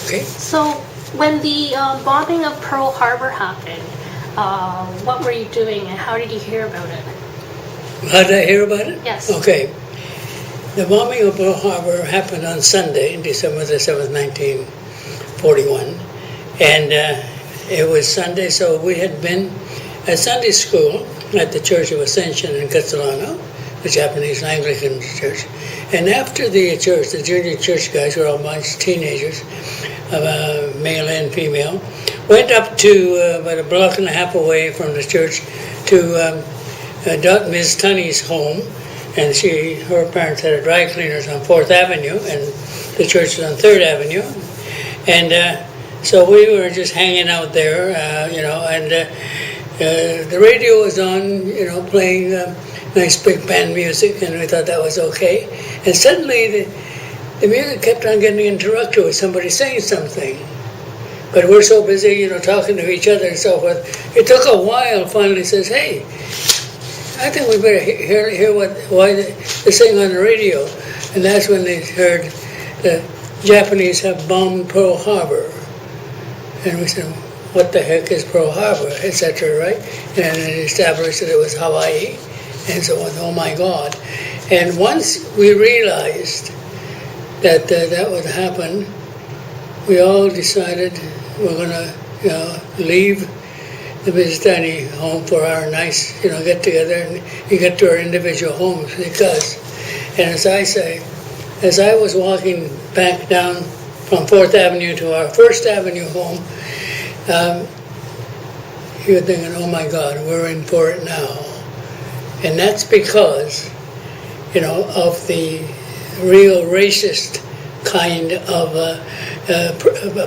Okay. So, when the bombing of Pearl Harbor happened, what were you doing and how did you hear about it? How did I hear about it? Yes. Okay. The bombing of Pearl Harbor happened on Sunday, December the 7th, 1941. And it was Sunday, so we had been at Sunday school at the Church of Ascension in Kitsilano, the Japanese Anglican church. And after the church, the junior church guys were all a bunch of teenagers, male and female, went up to about a block and a half away from the church to Ms. Tunney's home. And her parents had a dry cleaners on 4th Avenue, and the church was on 3rd Avenue. And so we were just hanging out there, and the radio was on, playing nice big band music, and we thought that was okay. And suddenly the music kept on getting interrupted with somebody saying something. But we're so busy, talking to each other and so forth. It took a while, finally says, hey, I think we better hear why they're saying on the radio. And that's when they heard the Japanese have bombed Pearl Harbor. And we said, what the heck is Pearl Harbor, etc., right? And it established that it was Hawaii, and so on. Oh my God. And once we realized that that would happen, we all decided we're going to leave the Vizitani home for our nice get together and get to our individual homes, because, and as I say, as I was walking back down from 4th Avenue to our 1st Avenue home, you're thinking, oh my God, we're in for it now. And that's because of the real racist kind of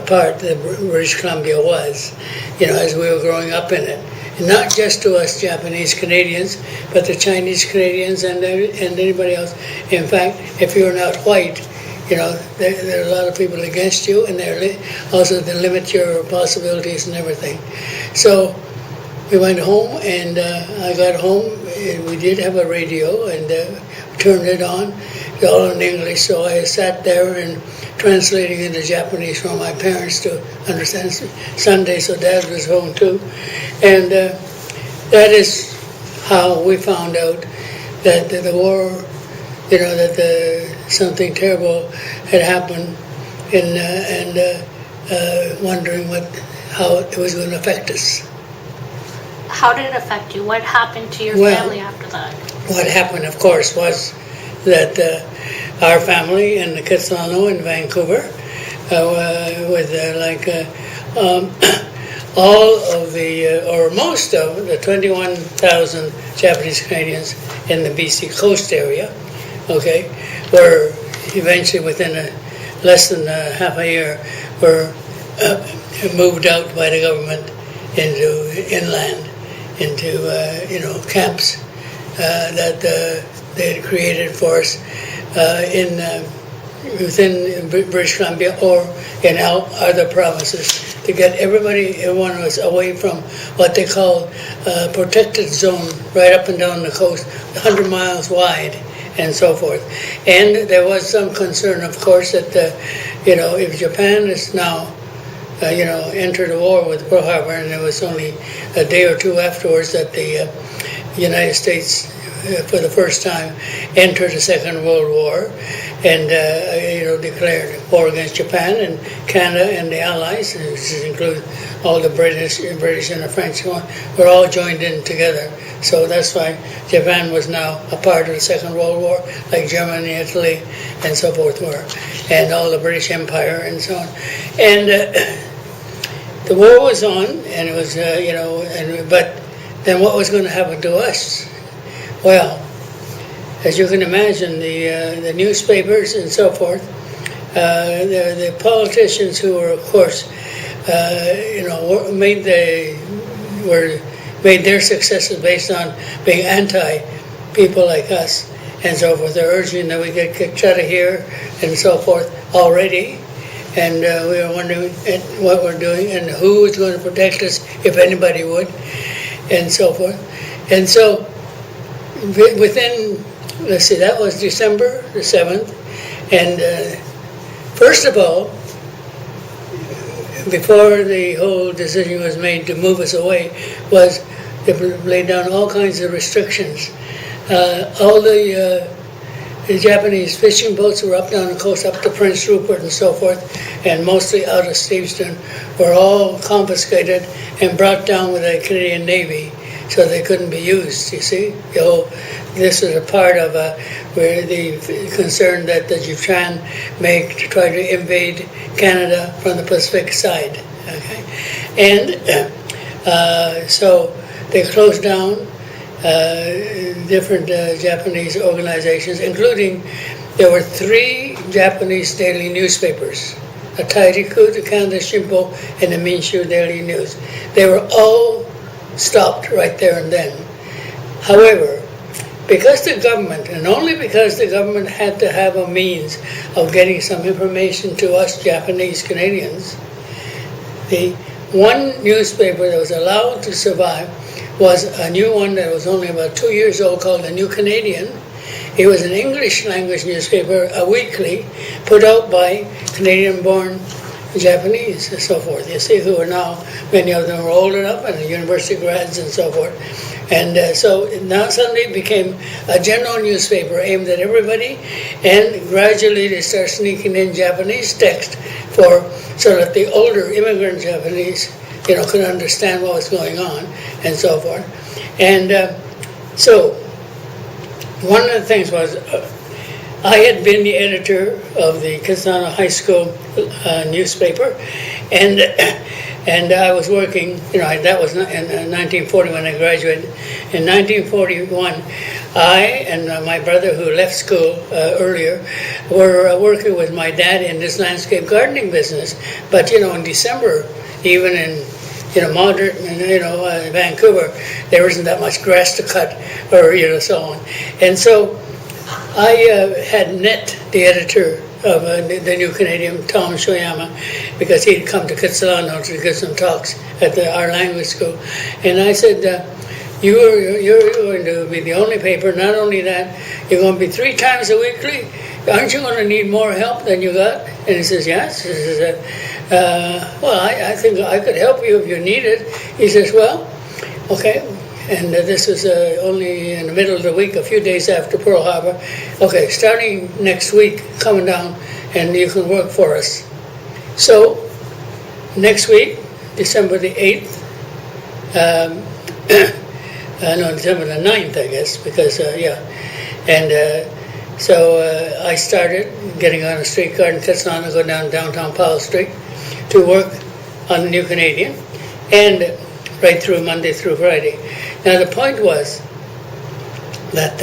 part that British Columbia was, as we were growing up in it. And not just to us Japanese Canadians, but the Chinese Canadians and anybody else. In fact, if you're not white, there are a lot of people against you, and they're also to limit your possibilities and everything. So we went home, and I got home, and we did have a radio, and turned it on. It's all in English, so I sat there and translating into Japanese for my parents to understand Sunday, so Dad was home too. And that is how we found out that the war, that something terrible had happened, and wondering how it was going to affect us. How did it affect you? What happened to your family after that? What happened, of course, was that our family in the Kitsilano in Vancouver, with all of the, or most of the 21,000 Japanese Canadians in the BC coast area, okay, were eventually within less than half a year were moved out by the government into inland, into camps that they had created for us within British Columbia or in other provinces, to get everyone was away from what they call protected zone right up and down the coast, 100 miles wide and so forth. And there was some concern, of course, that if Japan is now entered a war with Pearl Harbor, and it was only a day or two afterwards that the United States, for the first time, entered the Second World War, and declared war against Japan and Canada and the Allies, which includes all the British and the French, were all joined in together. So that's why Japan was now a part of the Second World War, like Germany, Italy, and so forth were, and all the British Empire and so on. And the war was on, and it was, but then what was going to happen to us? Well, as you can imagine, the newspapers and so forth, the politicians who were, of course, made their successes based on being anti-people like us and so forth. They're urging that we get kicked out of here and so forth already. And we were wondering what we're doing and who is going to protect us, if anybody would, and so forth. And so within, let's see, that was December the 7th. And first of all, before the whole decision was made to move us away, was they laid down all kinds of restrictions. All the Japanese fishing boats were up down the coast, up to Prince Rupert and so forth, and mostly out of Steveston, were all confiscated and brought down with the Canadian Navy, so they couldn't be used, you see. This is a part of where the concern that the Japan may try to invade Canada from the Pacific side. Okay? And so they closed down different Japanese organizations, including there were 3 Japanese daily newspapers, the Tairiku, the Canada Shimpo, and the Minshu Daily News. They were all stopped right there and then. However, because the government, and only because the government had to have a means of getting some information to us Japanese Canadians, the one newspaper that was allowed to survive was a new one that was only about 2 years old called The New Canadian. It was an English language newspaper, a weekly, put out by Canadian-born Japanese and so forth. You see, who are now, many of them are old enough and university grads and so forth. And so now suddenly it became a general newspaper aimed at everybody, and gradually they start sneaking in Japanese text so that the older immigrant Japanese, could understand what was going on and so forth. And so one of the things was, I had been the editor of the Kitsana High School newspaper, and I was working, that was in 1940 when I graduated. In 1941, I and my brother, who left school earlier, were working with my dad in this landscape gardening business. But, in December, even in moderate, Vancouver, there isn't that much grass to cut, or so on. And so I had met the editor of the New Canadian, Tom Shoyama, because he'd come to Kitsilano to give some talks at our language school. And I said, you're going to be the only paper. Not only that, you're going to be 3 times a weekly. Aren't you going to need more help than you got? And he says, yes. He says, well, I think I could help you if you need it. He says, well, okay. And this was only in the middle of the week, a few days after Pearl Harbor. Okay, starting next week, come down and you can work for us. So, next week, December the 8th, December the 9th, I guess, because, And so I started getting on a streetcar in Kitsilano, go down downtown Powell Street to work on the New Canadian, and right through Monday through Friday. Now the point was that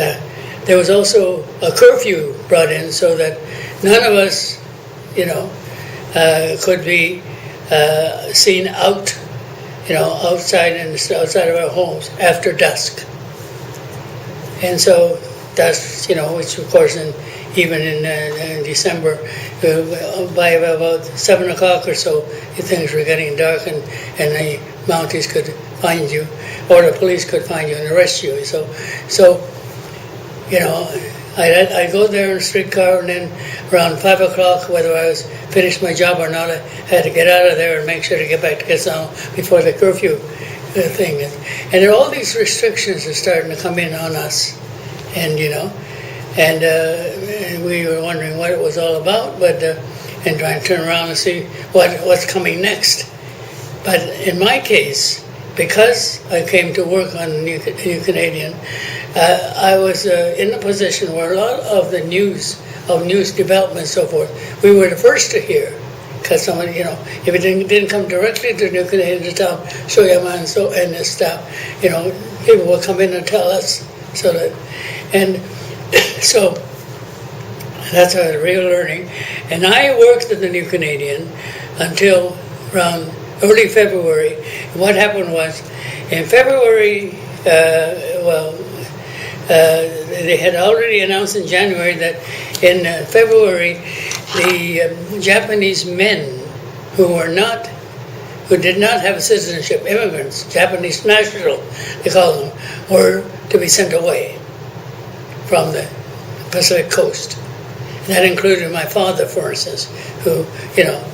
there was also a curfew brought in so that none of us, could be seen out, outside of our homes after dusk. And so that's, which of course even in December, by about 7 o'clock or so, things were getting dark, and the Mounties could find you, or the police could find you and arrest you. So I'd go there in a streetcar, and then around 5 o'clock, whether I was finished my job or not, I had to get out of there and make sure to get back to Kitsilano before the curfew thing. And there are all these restrictions are starting to come in on us, and we were wondering what it was all about, but and trying to turn around and see what's coming next. But in my case, because I came to work on the New Canadian, I was in a position where a lot of the news development and so forth, we were the first to hear. Because someone, if it didn't come directly to the New Canadian to tell Shoyama and his staff, people would come in and tell us. So that's a real learning. And I worked at the New Canadian until around early February. What happened was, in February, they had already announced in January that in February, the Japanese men who did not have citizenship, immigrants, Japanese national, they call them, were to be sent away from the Pacific coast. That included my father, for instance, who,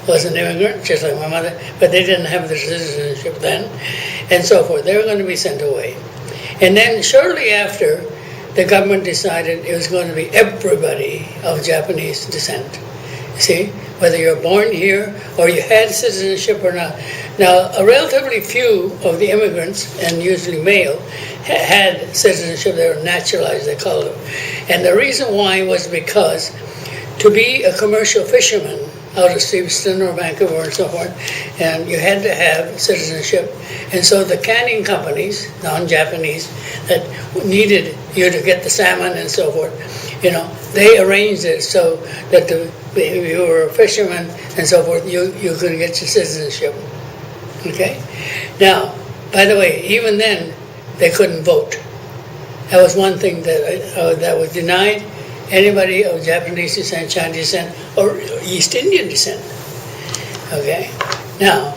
was an immigrant, just like my mother, but they didn't have the citizenship then, and so forth. They were going to be sent away. And then shortly after, the government decided it was going to be everybody of Japanese descent. See, whether you're born here or you had citizenship or not. Now, a relatively few of the immigrants, and usually male, had citizenship. They were naturalized, they called them. And the reason why was because to be a commercial fisherman out of Stevenston or Vancouver and so forth, and you had to have citizenship. And so the canning companies, non-Japanese, that needed you to get the salmon and so forth, they arranged it so that if you were a fisherman and so forth, you could get your citizenship. Okay? Now, by the way, even then, they couldn't vote. That was one thing that was denied anybody of Japanese descent, Chinese descent, or East Indian descent. Okay? Now,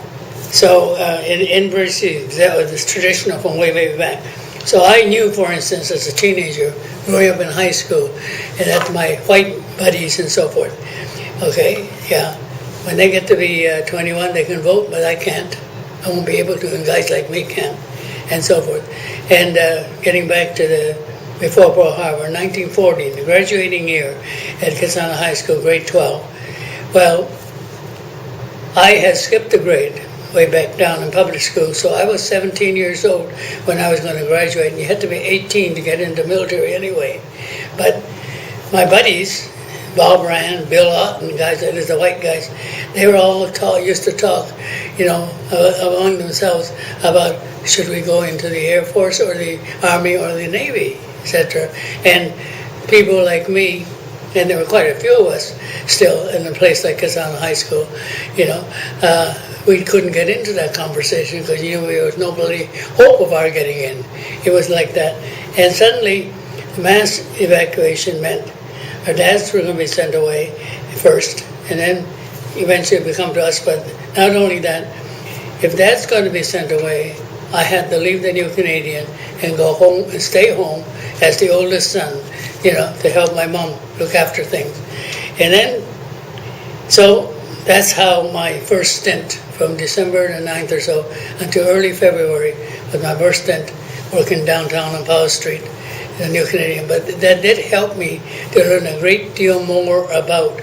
so in British, that was this traditional from way, way back. So I knew, for instance, as a teenager, growing up in high school, and that my white buddies and so forth, okay, yeah, when they get to be 21, they can vote, but I can't. I won't be able to, and guys like me can, and so forth. And getting back to before Pearl Harbor, 1940, the graduating year at Kasana High School, grade 12. Well, I had skipped a grade way back down in public school, so I was 17 years old when I was going to graduate, and you had to be 18 to get into military anyway. But my buddies, Bob Rand, Bill Otten, guys, that is the white guys, they were all used to talk, among themselves about should we go into the Air Force or the Army or the Navy, etc. And people like me, and there were quite a few of us still in a place like Kasana High School, we couldn't get into that conversation because there was no bloody hope of our getting in. It was like that. And suddenly, the mass evacuation meant our dads were going to be sent away first, and then eventually it would come to us. But not only that, if dad's going to be sent away, I had to leave the New Canadian and go home and stay home as the oldest son, to help my mom look after things. And then, so that's how my first stint from December the 9th or so until early February was my first stint working downtown on Powell Street, the New Canadian. But that did help me to learn a great deal more about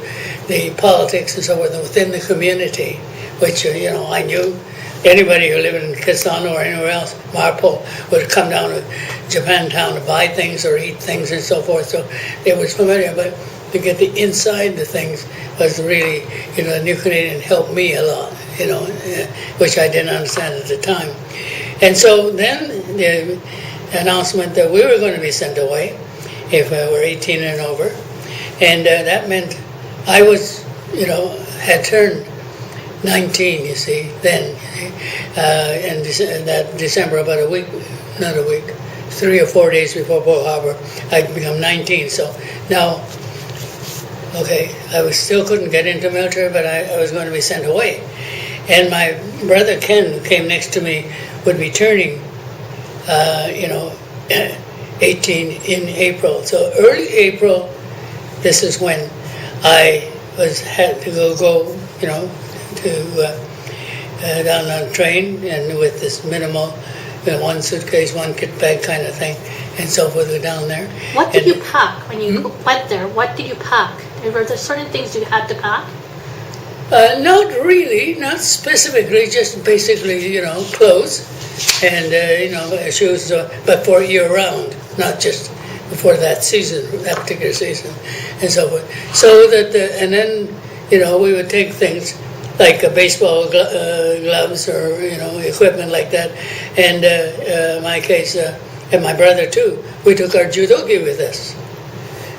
the politics and so forth within the community, which, I knew. Anybody who lived in Kasana or anywhere else, Marpole, would come down to Japantown to buy things or eat things and so forth. So it was familiar, but to get the inside the things was really, the New Canadian helped me a lot, which I didn't understand at the time. And so then the announcement that we were going to be sent away if we were 18 and over, and that meant I was, had turned 19, you see, then, in that December, about a week, not a week, 3 or 4 days before Pearl Harbor, I'd become 19. So now, okay, I still couldn't get into military, but I was going to be sent away. And my brother Ken, who came next to me, would be turning, 18 in April. So early April, this is when I had to go, down on a train, and with this minimal, one suitcase, one kit bag kind of thing, and so forth, down there. What did you pack when you went there? What did you pack? Were there certain things you had to pack? Not really, not specifically, just basically, clothes and, shoes, but for year-round, not just for that season, that particular season, and so forth. So that, and then, we would take things like baseball gloves or, equipment like that. And in my case, and my brother too, we took our judogi with us.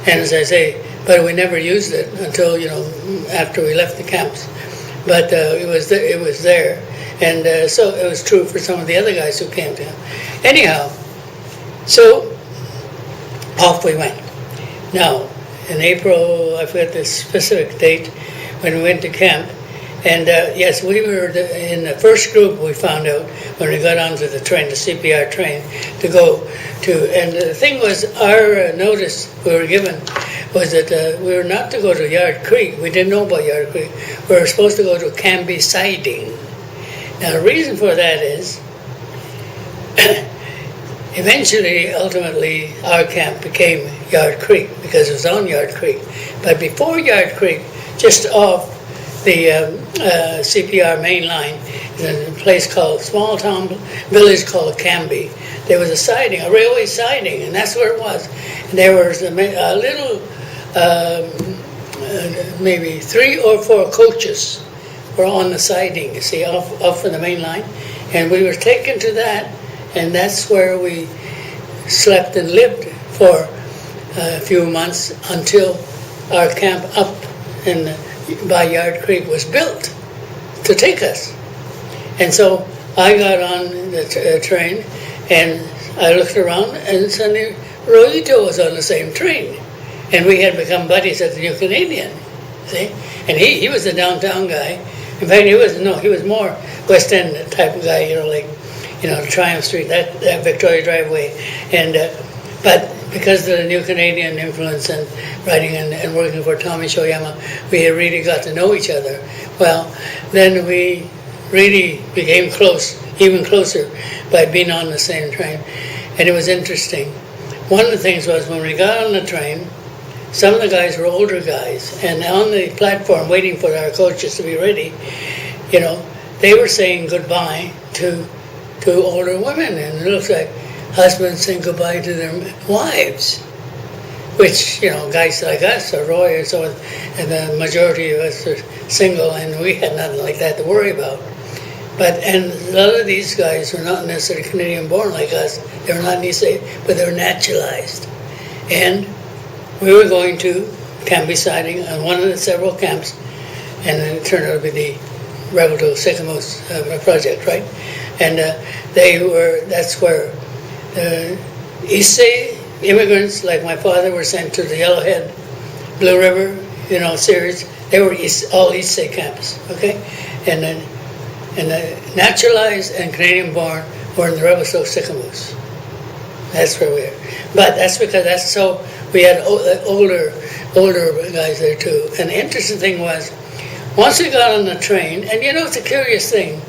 And as I say, but we never used it until, after we left the camps. But it was there. And so it was true for some of the other guys who came to him. Anyhow, so off we went. Now, in April, I forget the specific date, when we went to camp, and yes, we were in the first group, we found out, when we got onto the train, the CPR train, to go to, and the thing was, our notice we were given was that we were not to go to Yard Creek. We didn't know about Yard Creek. We were supposed to go to Canby Siding. Now, the reason for that is, eventually, ultimately, our camp became Yard Creek because it was on Yard Creek. But before Yard Creek, just off the CPR main line, in a place called, small town village called Canby, there was a siding, a railway siding, and that's where it was. And there was a little, maybe 3 or 4 coaches were on the siding, you see, off of the main line. And we were taken to that, and that's where we slept and lived for a few months until our camp up by Yard Creek was built to take us. And so I got on the train, and I looked around, and suddenly Roito was on the same train. And we had become buddies at the New Canadian, see? And he was a downtown guy. In fact, he was more West End type of guy, like, Triumph Street, that Victoria Driveway. And but because of the New Canadian influence and writing and working for Tommy Shoyama, we had really got to know each other. Well, then we really became close, even closer, by being on the same train. And it was interesting. One of the things was when we got on the train, some of the guys were older guys, and on the platform waiting for our coaches to be ready, they were saying goodbye to older women, and it looks like husbands saying goodbye to their wives, which, guys like us, or Roy, and so on, and the majority of us are single, and we had nothing like that to worry about. And a lot of these guys were not necessarily Canadian born like us. They were not necessarily, but they were naturalized. And we were going to Canby Siding on one of the several camps, and it turned out to be the Rebel Sycamores project, right? And that's where Issei immigrants like my father were sent to the Yellowhead, Blue River, series. They were all Issei camps, okay? And the naturalized and Canadian born were in the Revelstoke Sycamores. That's where we are. But that's because we had older guys there too. And the interesting thing was, once we got on the train, and it's a curious thing,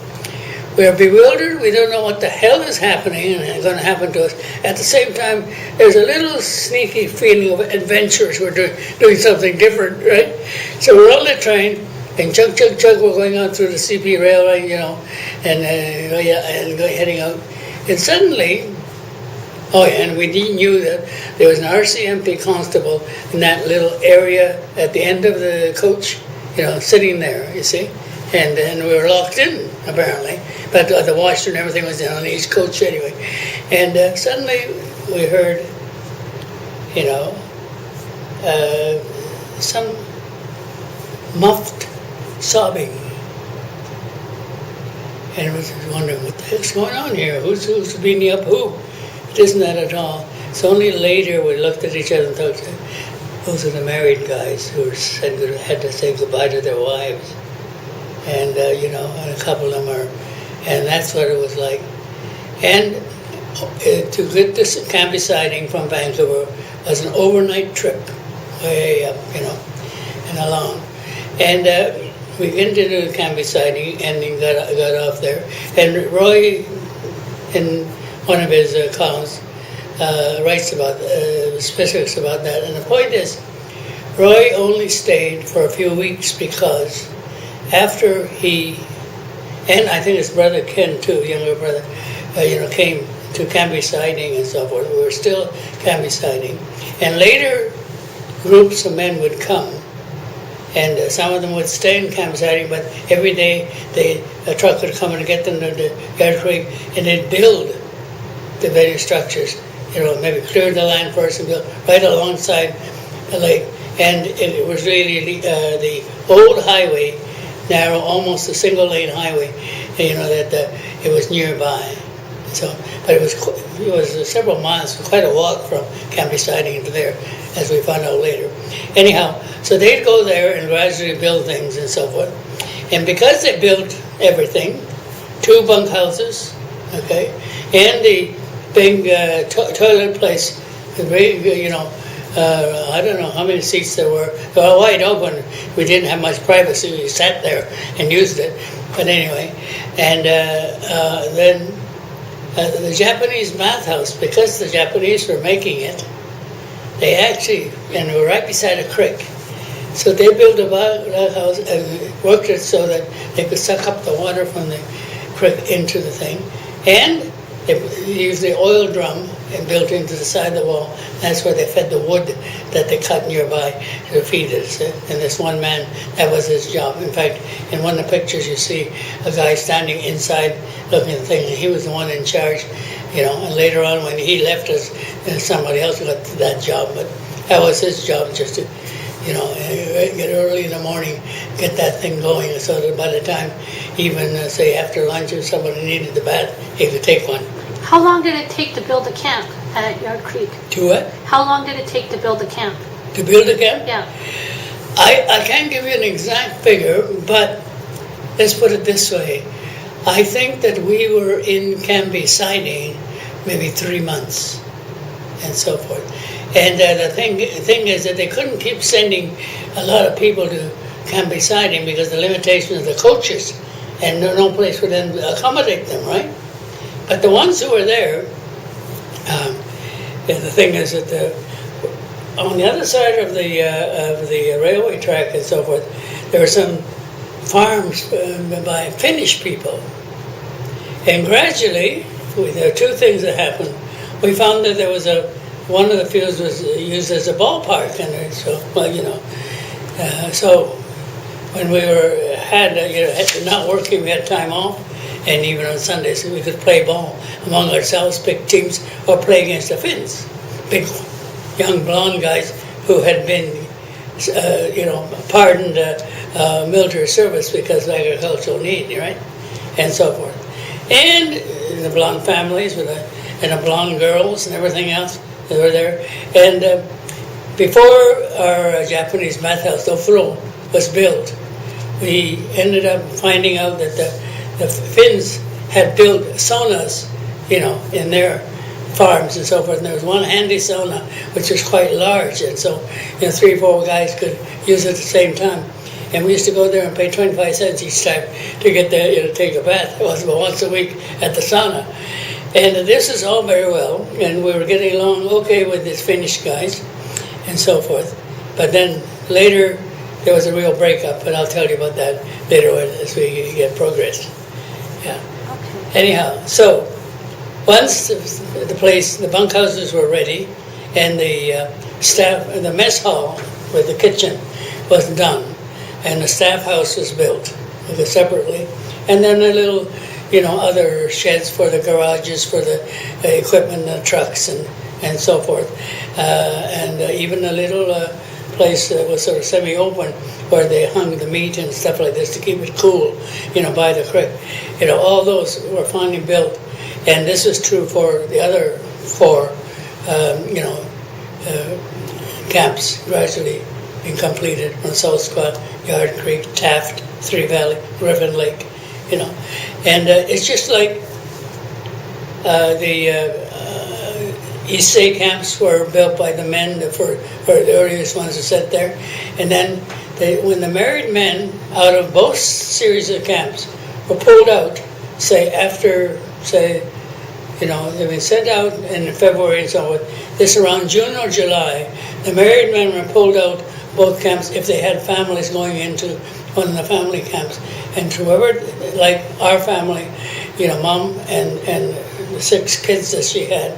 we are bewildered, we don't know what the hell is happening and going to happen to us. At the same time, there's a little sneaky feeling of adventurous, we're doing something different, right? So we're on the train, and chug, we're going on through the CP railway, and heading out. And suddenly, and we knew that there was an RCMP constable in that little area at the end of the coach, sitting there, you see. And we were locked in, apparently. But the washer and everything was on each coach anyway. And suddenly we heard, some muffled sobbing. And we were wondering, what the heck's going on here? Who's beating up who? It isn't that at all. It's only later we looked at each other and thought, those are the married guys who had to say goodbye to their wives. And, and a couple of them are, and that's what it was like. And to get this Canby Siding from Vancouver was an overnight trip, way up, and along. And we get into the Canby Siding and then got off there. And Roy, in one of his columns, writes about specifics about that. And the point is, Roy only stayed for a few weeks because after he, and I think his brother Ken too, younger brother, came to Canby Siding and so forth. We were still Canby Siding. And later, groups of men would come, and some of them would stay in Canby Siding, but every day a truck would come and get them to the Yard Creek, and they'd build the various structures. Maybe clear the land first and build right alongside the lake. And it was really the old highway, narrow, almost a single lane highway, that it was nearby. So, but it was several miles, quite a walk from Canby Siding to there, as we found out later. Anyhow, so they'd go there and gradually build things and so forth. And because they built everything, 2 bunkhouses, okay, and the big toilet place, I don't know how many seats there were. They were wide open. We didn't have much privacy. We sat there and used it. But anyway, and then the Japanese bathhouse, because the Japanese were making it, they actually, and we were right beside a creek. So they built a bathhouse and worked it so that they could suck up the water from the creek into the thing. And they used the oil drum and built into the side of the wall. That's where they fed the wood that they cut nearby to feed it. And this one man, that was his job. In fact, in one of the pictures you see a guy standing inside looking at the thing, and he was the one in charge, and later on when he left us, somebody else got that job, but that was his job, just to, get early in the morning, get that thing going, so that by the time, even say after lunch, if somebody needed the bath, he could take one. How long did it take to build a camp at Yard Creek? To what? How long did it take to build a camp? To build a camp? Yeah. I can't give you an exact figure, but let's put it this way. I think that we were in Cambie Siding maybe 3 months and so forth. And the thing is that they couldn't keep sending a lot of people to Cambie Siding because the limitation of the coaches, and no place would then accommodate them, right? But the ones who were there, the thing is that on the other side of the railway track and so forth, there were some farms by Finnish people. And gradually, there are two things that happened. We found that there was one of the fields was used as a ballpark, and so so when we had not working, we had time off, and even on Sundays we could play ball among ourselves, pick teams, or play against the Finns, big young blonde guys who had been, pardoned military service because of agricultural need, right, and so forth, and the blonde families and the blonde girls and everything else. They were there, and before our Japanese bathhouse, the Ofuro, was built, we ended up finding out that the Finns had built saunas, in their farms and so forth. And there was one handy sauna which was quite large, and so 3 or 4 guys could use it at the same time. And we used to go there and pay 25 cents each time to get there, to take a bath. It was about once a week at the sauna. And this is all very well, and we were getting along okay with these Finnish guys and so forth. But then later, there was a real breakup, and I'll tell you about that later on as we get progress. Yeah. Okay. Anyhow, so once the bunkhouses were ready, and the the mess hall with the kitchen was done, and the staff house was built separately, and then a little, other sheds for the garages, for the equipment, the trucks, and so forth, and even a little place that was sort of semi-open where they hung the meat and stuff like this to keep it cool, by the creek. All those were finally built, and this is true for the other 4, camps gradually being completed on South Squat, Yard Creek, Taft, Three Valley, Griffin Lake, and it's just like the East Bay camps were built by the men for the earliest ones to sit there, and then when the married men out of both series of camps were pulled out, they've been sent out in February and so on. This around June or July, the married men were pulled out both camps if they had families going into one of the family camps. And whoever, like our family, Mom and the 6 kids that she had,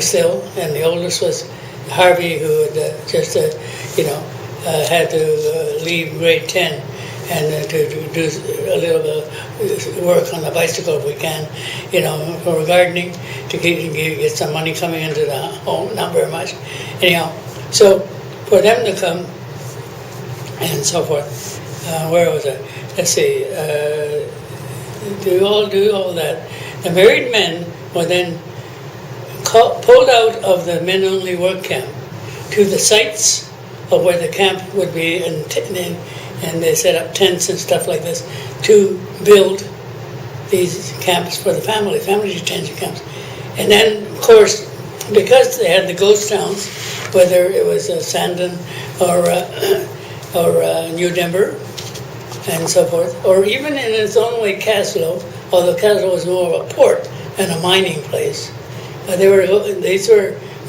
still, and the oldest was Harvey, who had had to leave grade 10 and to do a little bit of work on the bicycle if we can, for gardening, to get some money coming into the home, not very much. Anyhow, so for them to come and so forth, where was I? Let's see, do all that. The married men were then pulled out of the men-only work camp to the sites of where the camp would be, and they set up tents and stuff like this to build these camps for the family detention camps. And then, of course, because they had the ghost towns, whether it was Sandon or New Denver and so forth, or even in its own way Caslo, although Caslo was more of a port and a mining place.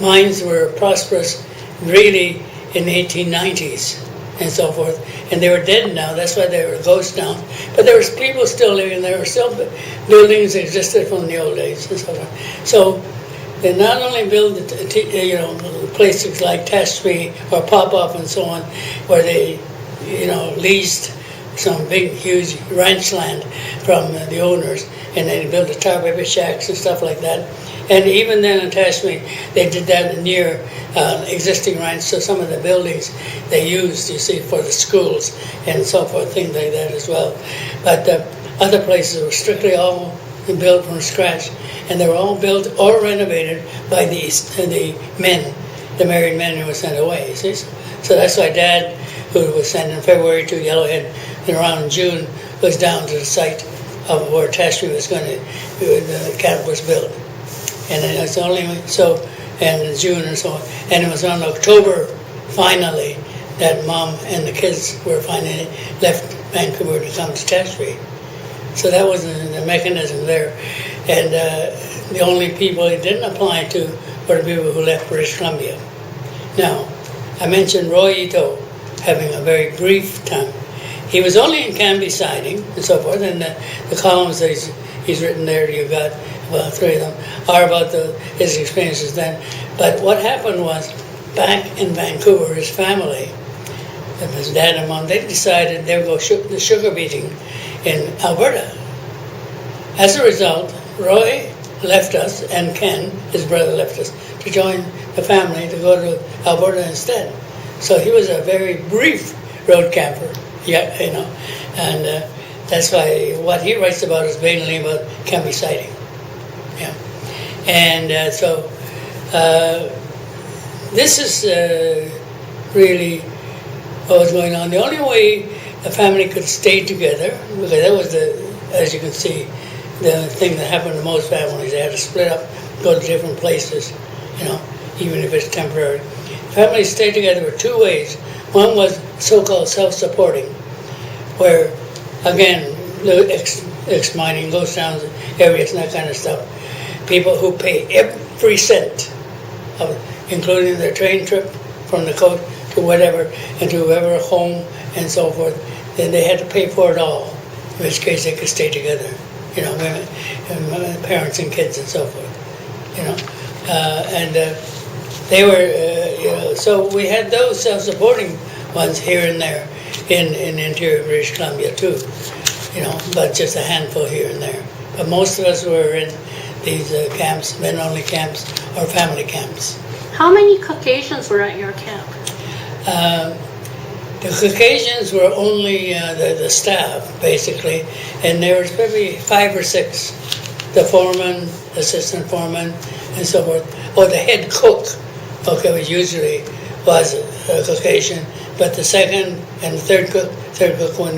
Mines were prosperous really in the 1890s and so forth, and they were dead now. That's why they were ghost towns. But there was people still living there. Were still buildings existed from the old days and so forth. So they not only built places like Tashpee or Popoff and so on, where they leased some big huge ranch land from the owners, and then they built the tar baby shacks and stuff like that. And even then in Tashpee, they did that near existing ranch, so some of the buildings they used, you see, for the schools and so forth, things like that as well. But other places were strictly all built from scratch, and they were all built or renovated by the men, the married men who were sent away, you see. So that's why Dad, who was sent in February to Yellowhead, and around June was down to the site of where Tashpee was the camp was built. And it's only so, and June and so on. And it was on October, finally, that Mom and the kids were finally left Vancouver to come to Tashpee. So that was the mechanism there. And the only people it didn't apply to were the people who left British Columbia. Now, I mentioned Roy Ito having a very brief time. He was only in Canby Siding and so forth, and the columns that he's written there, you got about 3 of them, are about his experiences then. But what happened was, back in Vancouver, his family, his dad and mom, they decided they would go the sugar beeting in Alberta. As a result, Roy left us, and Ken, his brother, left us to join the family to go to Alberta instead. So he was a very brief road camper, and that's why what he writes about is mainly about Canby Siding. Yeah. And so this is really what was going on. The only way the family could stay together, because that was as you can see, the thing that happened to most families. They had to split up, go to different places, even if it's temporary. Families stayed together in 2 ways. One was so-called self-supporting, where, again, ex-mining, ghost towns, areas, and that kind of stuff. People who pay every cent, including their train trip from the coast to whatever, and to whoever home and so forth, then they had to pay for it all, in which case they could stay together, women, and parents and kids and so forth, they were, so we had those self-supporting ones here and there in interior British Columbia too, but just a handful here and there. But most of us were in these camps, men-only camps or family camps. How many Caucasians were at your camp? The Caucasians were only the staff, basically, and there was maybe 5 or 6. The foreman, assistant foreman, and so forth. Or the head cook, which usually was a Caucasian, but the second and third cook, when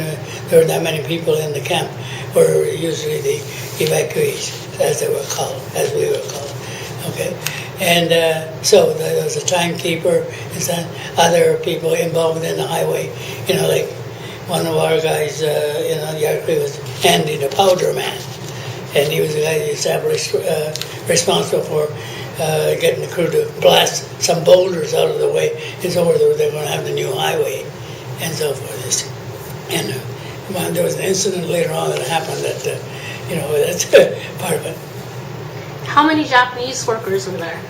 there were that many people in the camp, were usually the evacuees, as we were called. Okay, and so there was a timekeeper and some other people involved in the highway. Like one of our guys, Yard Creek was Andy, the powder man, and he was the guy established responsible for getting the crew to blast some boulders out of the way, and so forth. They're going to have the new highway, and so forth. And there was an incident later on that happened that, that's part of it. How many Japanese workers were there?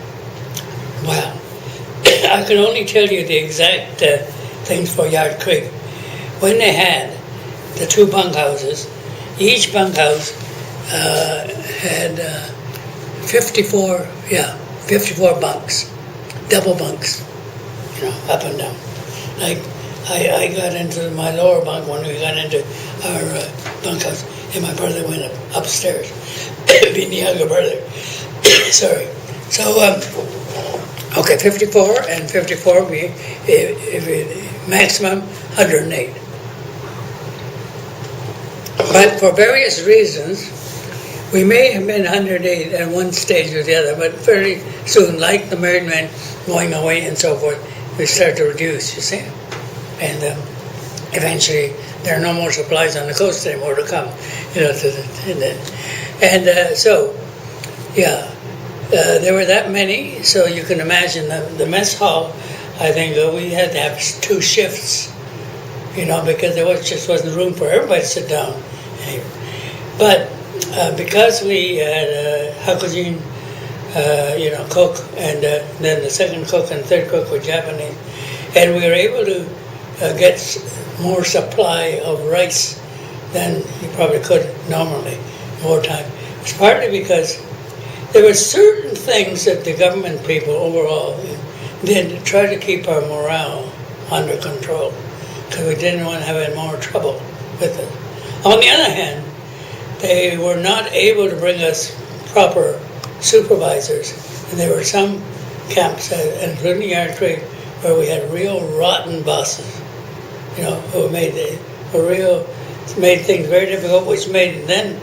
Well, I can only tell you the exact things for Yard Creek. When they had the 2 bunkhouses, each bunkhouse had 54 bunks, double bunks, up and down. Like I got into my lower bunk when we got into our bunkhouse, and my brother went upstairs, being the younger brother. Sorry. So, 54 and 54 would be maximum 108. But for various reasons, We may have been 108 at one stage or the other, but fairly soon, like the married men going away and so forth, we start to reduce, you see. And eventually, there are no more supplies on the coast anymore to come, there were that many, so you can imagine the mess hall. I think we had to have 2 shifts, because there just wasn't room for everybody to sit down. But because we had Hakujin, cook, and then the second cook and third cook were Japanese, and we were able to get more supply of rice than you probably could normally wartime. It's partly because there were certain things that the government people overall did to try to keep our morale under control, because we didn't want to have any more trouble with it. On the other hand, they were not able to bring us proper supervisors, and there were some camps, including Yard Creek, where we had real rotten bosses, who made things very difficult, which made a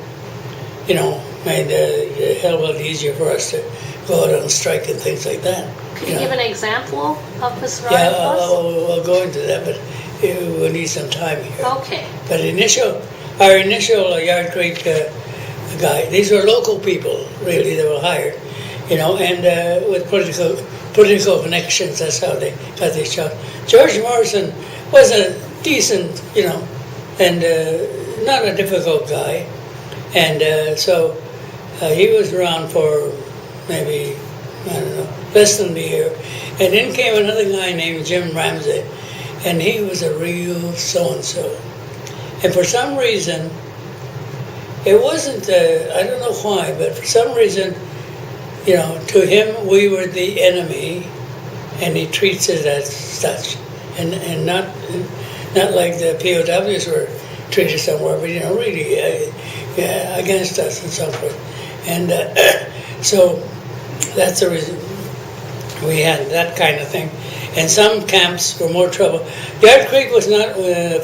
hell of a lot easier for us to go out on strike and things like that. Could you give an example of this rotten Yeah, boss? I'll go into that, but we'll need some time here. Okay. But our initial Yard Creek guy, these were local people, really, that were hired, and with political connections, that's how they got these jobs. George Morrison was a decent, and not a difficult guy, and so he was around for maybe, less than a year, and then came another guy named Jim Ramsey, and he was a real so-and-so. And for some reason, it wasn't, I don't know why, but for some reason, to him we were the enemy, and he treats it as such, and not like the POWs were treated somewhere, but really against us and so forth. And so that's the reason we had that kind of thing. And some camps were more trouble. Yard Creek was not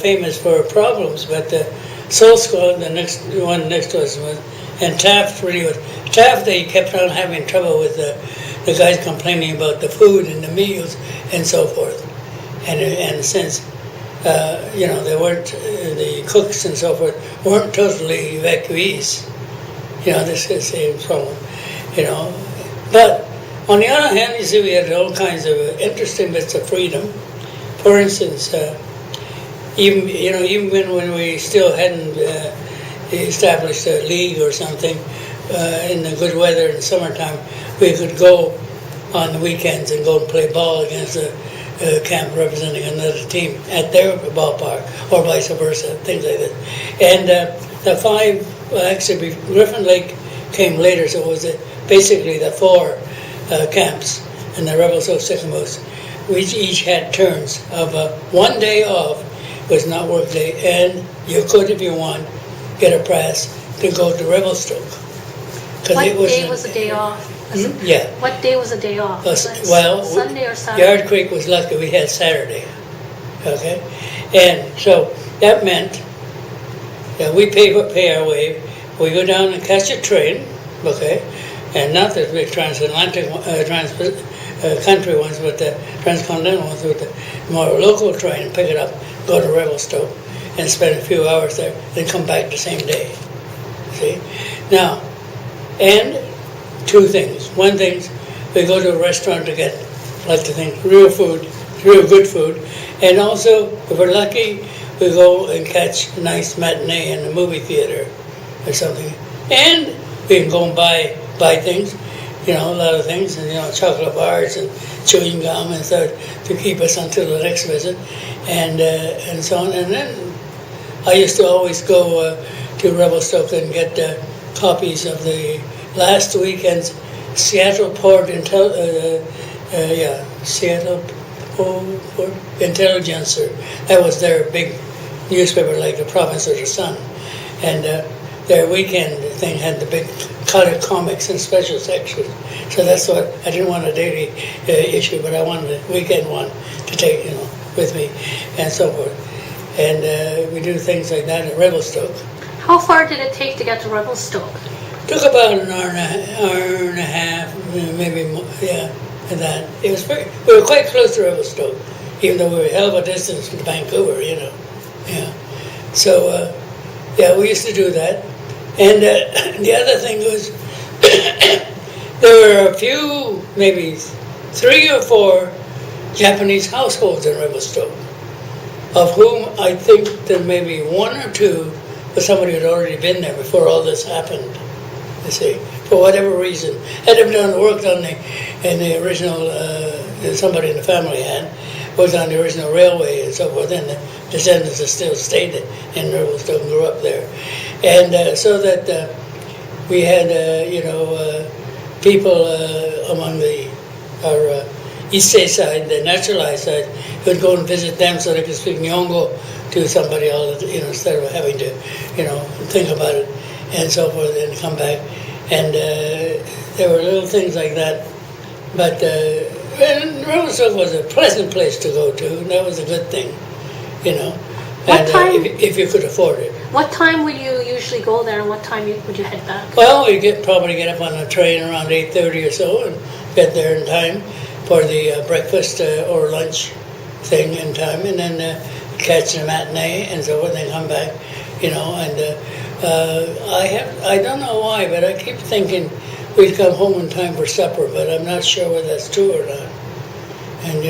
famous for problems, but the Soul Squad, the next one next to us, was, and Taft really was. Taft, they kept on having trouble with the guys complaining about the food and the meals and so forth. And since they weren't, the cooks and so forth weren't totally evacuees, this is the same problem, But on the other hand, you see, we had all kinds of interesting bits of freedom. For instance, even when we still hadn't established a league or something, in the good weather in the summertime, we could go on the weekends and go and play ball against a camp representing another team at their ballpark, or vice versa, things like that. And the 5, actually, Griffin Lake came later, so it was basically the 4 camps, and the Rebels of Sycamores. We each had turns of 1 day off was not work day, and you could, if you want, get a pass to go to Revelstoke. What day was the day off? Yeah. What day was the day off? Well, Sunday or Saturday? Yard Creek was lucky we had Saturday. Okay? And so that meant that we pay our way. We go down and catch a train, okay? And not the big transatlantic, country ones, but the transcontinental ones with the more local train, and pick it up, go to Revelstoke, and spend a few hours there, then come back the same day. See? Now, and 2 things. One thing, we go to a restaurant to get, like to think, real food, real good food, and also, if we're lucky, we go and catch a nice matinee in the movie theater or something. And we can go and buy things, a lot of things, and chocolate bars and chewing gum and stuff to keep us until the next visit, and so on. And then I used to always go to Revelstoke and get copies of the last weekend's Seattle Port Seattle Port Intelligencer. That was their big newspaper, like the Province of the Sun, and their weekend thing had the big color comics and special sections. So that's what I didn't want a daily issue, but I wanted a weekend one to take, with me, and so forth. And we do things like that at Revelstoke. How far did it take to get to Revelstoke? Took about an hour and a half, maybe more, yeah, and that. It was we were quite close to Revelstoke, even though we were a hell of a distance from Vancouver, yeah. So, yeah, we used to do that. And the other thing was, there were a few, maybe 3 or 4 Japanese households in Revelstoke, of whom I think that maybe 1 or 2 was somebody who had already been there before all this happened, you see, for whatever reason. Had worked on the original, somebody in the family had, worked on the original railway and so forth, and the descendants have still stayed in Revelstoke and grew up there. And so that we had, people among our East Bay side, the naturalized side, who would go and visit them so they could speak Nyongo to somebody else, instead of having to, think about it and so forth and come back. And there were little things like that. But Revelstoke was a pleasant place to go to, and that was a good thing, What time? If you could afford it. What time would you usually go there, and what time would you head back? Well, we'd probably get up on a train around 8:30 or so and get there in time for the breakfast or lunch thing in time, and then catch the matinee and so on, and then come back, and I don't know why, but I keep thinking we'd come home in time for supper, but I'm not sure whether that's true or not. And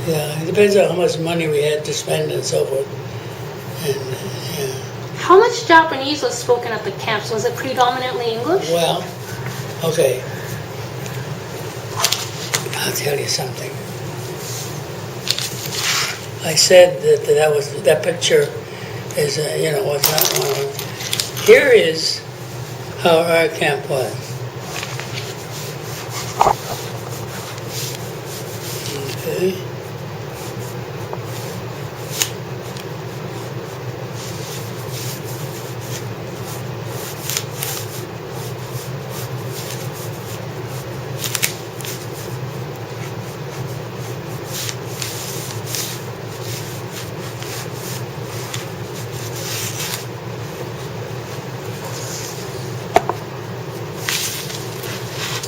yeah, it depends on how much money we had to spend and so forth. And yeah. How much Japanese was spoken at the camps? Was it predominantly English? Well, okay. I'll tell you something. I said that picture is was not one of them. Here is how our camp was. Okay.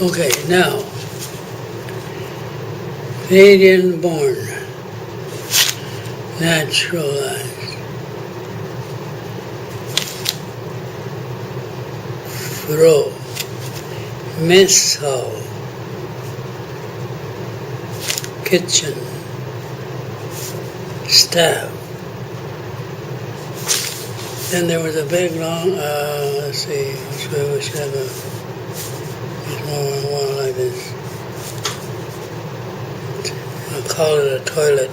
Okay, now, Canadian born, naturalized, Fro, mess hall, kitchen, staff. Then there was a big long, let's see, we should have one like this. I'll call it a toilet,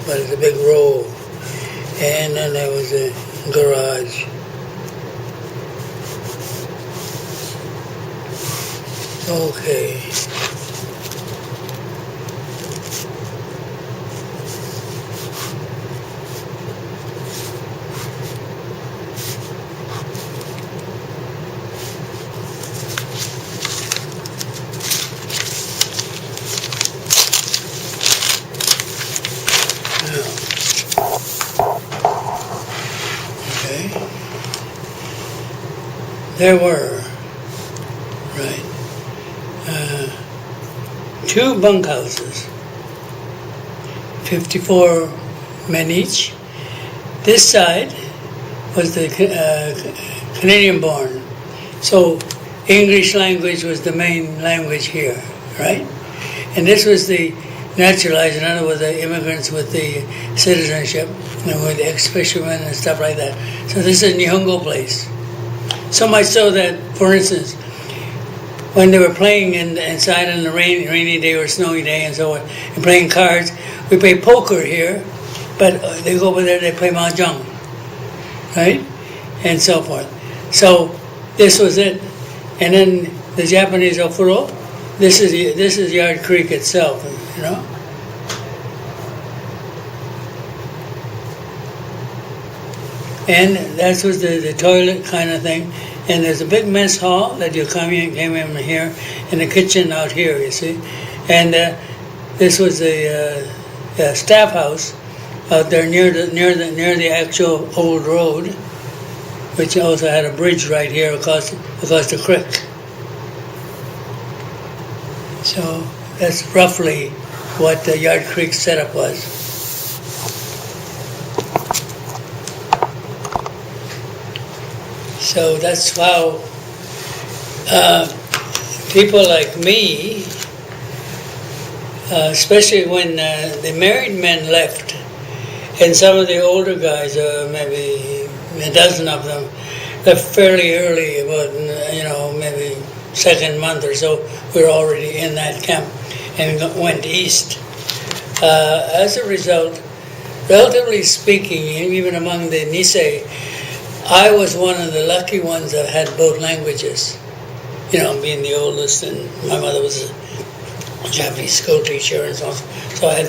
but it's a big row. And then there was a garage. Okay. There were, 2 bunkhouses, 54 men each. This side was the Canadian born, so English language was the main language here, right? And this was the naturalized, in other words, the immigrants with the citizenship, and with ex-fishermen and stuff like that. So this is a Nihongo place. So much so that, for instance, when they were playing inside on the rainy day or snowy day and so on, and playing cards, we play poker here, but they go over there, they play mahjong, right? And so forth. So this was it. And then the Japanese ofuro, this is Yard Creek itself, And that was the toilet kind of thing. And there's a big mess hall that you came in here, and the kitchen out here, you see. And this was the staff house out there near the actual old road, which also had a bridge right here across the creek. So that's roughly what the Yard Creek setup was. So that's how people like me, especially when the married men left, and some of the older guys, maybe a dozen of them, left fairly early, about maybe second month or so. We were already in that camp and went east. As a result, relatively speaking, even among the Nisei, I was one of the lucky ones that had both languages. Being the oldest, and my mother was a Japanese school teacher and so on. So I had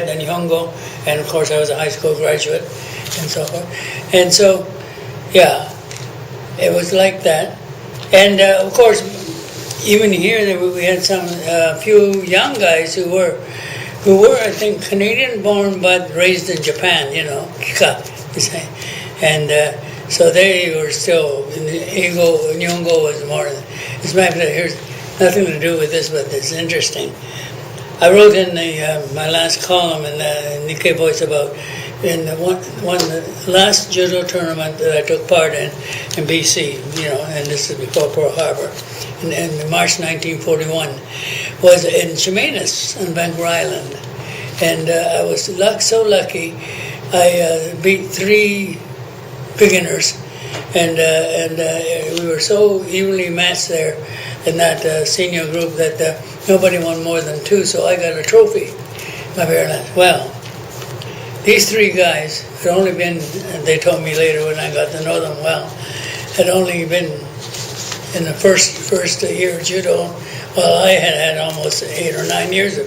the Nihongo, and of course I was a high school graduate, and so forth. And so, yeah, it was like that. And of course, even here we had a few young guys who were I think Canadian born but raised in Japan. Kika, you say, and so they were still Nihongo was more. As a matter of fact, here's nothing to do with this, but it's interesting. I wrote in my last column in the Nikkei Voice about in the last judo tournament that I took part in BC, and this is before Pearl Harbor, in March 1941, was in Chemainus on Vancouver Island, and I was so lucky. I beat 3 beginners, and we were so evenly matched there in that senior group that nobody won more than 2, so I got a trophy. My very last. Well, these 3 guys had only been, and they told me later when I got to know them well, had only been in the first year of judo, while I had almost 8 or 9 years of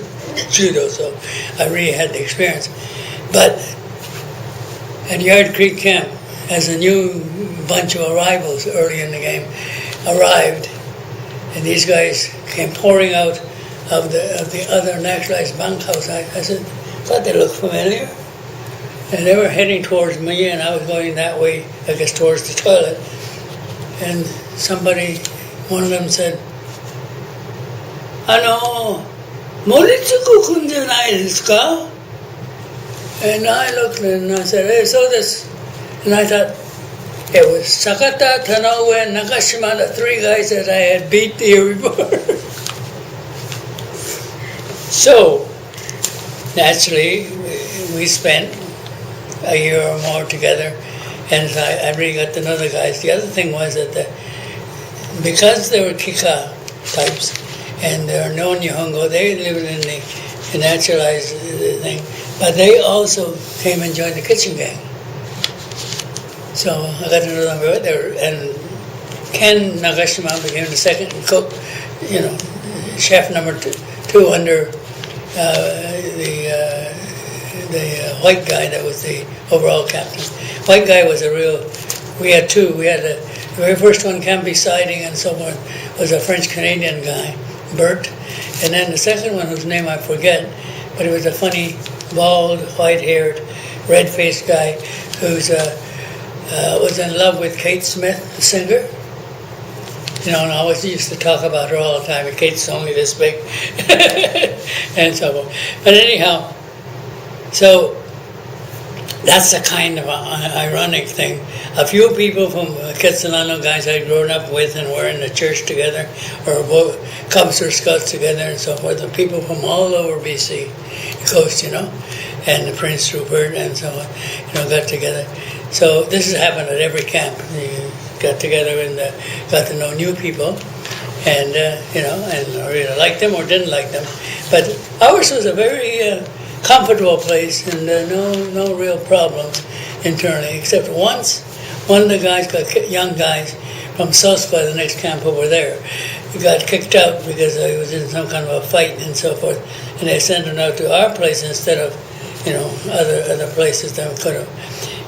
judo, so I really had the experience. But at Yard Creek Camp, as a new bunch of arrivals early in the game arrived, and these guys came pouring out of the other naturalized bunkhouse. I said, thought they looked familiar. And they were heading towards me, and I was going that way, I guess towards the toilet. And one of them said, Moritsuku kun janai desu ka? And I looked and I said, hey, so this. And I thought, it was Sakata, Tanoue, and Nakashima, the 3 guys that I had beat the year before. So, naturally, we spent a year or more together, and I really got to know the guys. The other thing was that because they were Kika types, and there are no Nihongo, they lived in the naturalized thing, but they also came and joined the kitchen gang. So I got to know them there, and Ken Nagashima became the second cook, chef number 2 under the white guy that was the overall captain. White guy was we had 2. We had the very first one, Campy Siding and so forth, was a French-Canadian guy, Bert. And then the second one, whose name I forget, but he was a funny, bald, white-haired, red-faced guy who's was in love with Kate Smith, the singer. And I always used to talk about her all the time. And Kate's only this big, and so forth. But anyhow, so that's a kind of ironic thing. A few people from Kitsilano guys I'd grown up with and were in the church together, or Cubs or Scouts together and so forth, and people from all over BC coast, and the Prince Rupert and so on, got together. So this has happened at every camp. You got together and got to know new people, and and either liked them or didn't like them. But ours was a very comfortable place, and no real problems internally, except once one of the guys young guys from Sospa, the next camp over there, he got kicked out because he was in some kind of a fight and so forth, and they sent him out to our place instead of other places that we could have.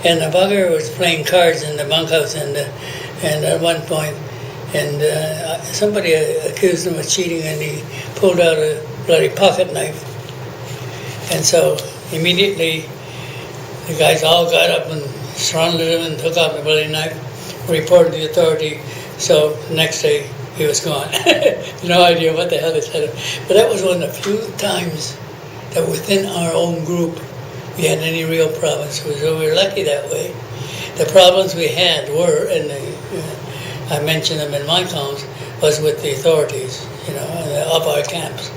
And the bugger was playing cards in the bunkhouse, and at one point, and somebody accused him of cheating, and he pulled out a bloody pocket knife. And so immediately The guys all got up and surrounded him and took out the bloody knife, reported to the authority. So the next day he was gone. No idea what the hell they said. But that was one of the few times that within our own group we had any real problems. So we were lucky that way. The problems we had were, and I mentioned them in my columns, was with the authorities, of our camps.